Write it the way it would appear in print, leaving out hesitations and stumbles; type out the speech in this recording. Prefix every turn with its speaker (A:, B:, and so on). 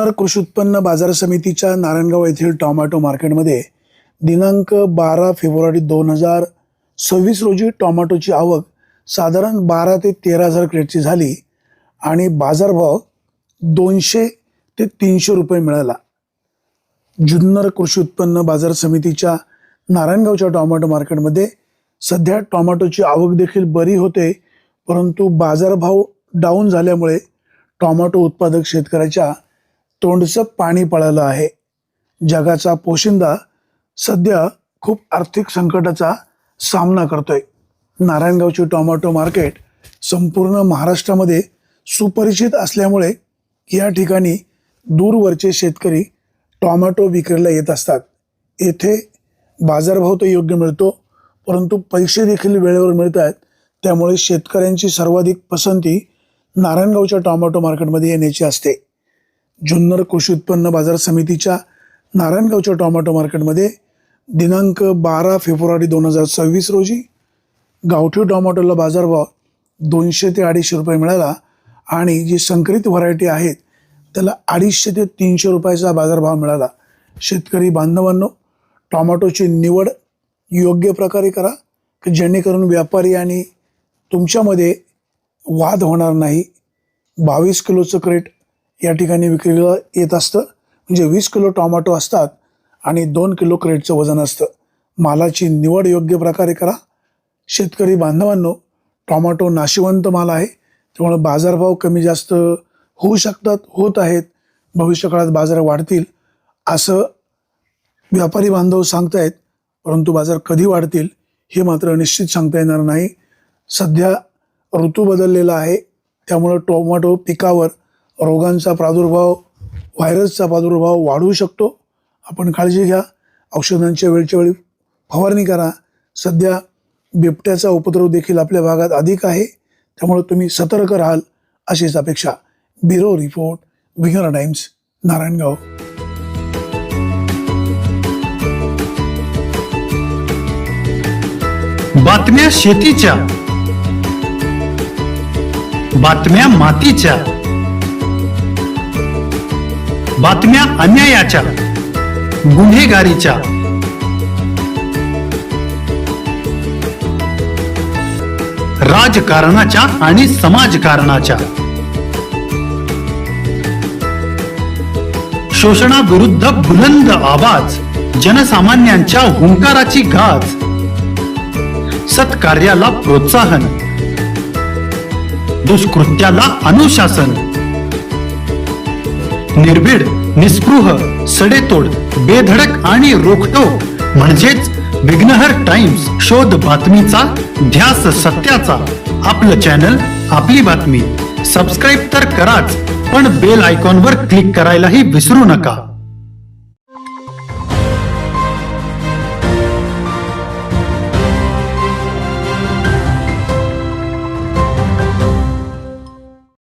A: जुन्नर कृषी उत्पन्न बाजार समितीच्या नारायणगाव येथील टोमॅटो मार्केटमध्ये दिनांक 12 फेब्रुवारी 2026 रोजी टोमॅटोची आवक साधारण 12 ते 13 हजार क्रेटची झाली आणि बाजारभाव 200 ते 300 रुपये मिळाला. जुन्नर कृषी उत्पन्न बाजार समितीच्या नारायणगावच्या टोमॅटो मार्केटमध्ये सध्या टोमॅटोची आवक देखील बरी होते, परंतु बाजारभाव डाऊन झाल्यामुळे टोमॅटो उत्पादक शेतकऱ्याच्या तोंडचं पाणी पळालं आहे. जगाचा पोशिंदा सध्या खूप आर्थिक संकटाचा सामना करतोय. नारायणगावचे टोमॅटो मार्केट संपूर्ण महाराष्ट्रामध्ये सुपरिचित असल्यामुळे या ठिकाणी दूरवरचे शेतकरी टोमॅटो विक्रीला येत असतात. येथे बाजारभाव तर योग्य मिळतो, परंतु पैसे देखील वेळेवर मिळत आहेत. त्यामुळे शेतकऱ्यांची सर्वाधिक पसंती नारायणगावच्या टोमॅटो मार्केटमध्ये येण्याची असते. जुन्नर कृषी उत्पन्न बाजार समितीच्या नारायणगावच्या टोमॅटो मार्केटमध्ये दिनांक 12 फेब्रुवारी 2026 रोजी गावठी टोमॅटोला बाजारभाव 200 ते 250 रुपये मिळाला आणि जी संकरित व्हरायटी आहेत त्याला 250 ते 300 रुपयाचा बाजारभाव मिळाला. शेतकरी बांधवांनो, टोमॅटोची निवड योग्य प्रकारे करा की जेणेकरून व्यापारी आणि तुमच्यामध्ये वाद होणार नाही. 22 किलोचं क्रेट या ठिकाणी विक्रीला येत असतं, म्हणजे 20 किलो टोमॅटो असतात आणि 2 किलो क्रेटचं वजन असतं. मालाची निवड योग्य प्रकारे करा. शेतकरी बांधवांनो, टोमॅटो नाशिवंत माल आहे, त्यामुळे बाजारभाव कमी जास्त होऊ शकतात, होत आहेत. भविष्यकाळात बाजार वाढतील असं व्यापारी बांधव सांगतायत, परंतु बाजार कधी वाढतील हे मात्र निश्चित सांगता येणार नाही. सध्या ऋतू बदललेला आहे, त्यामुळं टोमॅटो पिकावर रोगांचा प्रादुर्भाव, व्हायरसचा प्रादुर्भाव वाढू शकतो. आपण काळजी घ्या. औषधांच्या वेळच्या वेळी फवारणी करा. सध्या बिबट्याचा उपद्रव देखील आपल्या भागात अधिक आहे, त्यामुळे तुम्ही सतर्क राहाल अशीच अपेक्षा. Bureau report, winger times, Narayangaon.
B: बातम्या शेतीच्या, बातम्या मातीच्या, बातम्या अन्यायाच्या, गुन्हेगारीच्या, राजकारणाच्या आणि समाजकारणाच्या, शोषणाविरुद्ध बुलंद आवाज, जनसामान्यांच्या हुंकाराची गाज, सत्कार्याला प्रोत्साहन, दुष्कृत्याला अनुशासन, निर्भीड, निस्पृह, सडेतोड, बेधडक आणि रोखटोक म्हणजेच विघ्नहर टाइम्स. शोध बातमीचा, ध्यास सत्याचा. आपलं चॅनल, आपली बातमी. सबस्क्राईब तर कराच, पण बेल आयकॉनवर क्लिक करायलाही विसरू नका.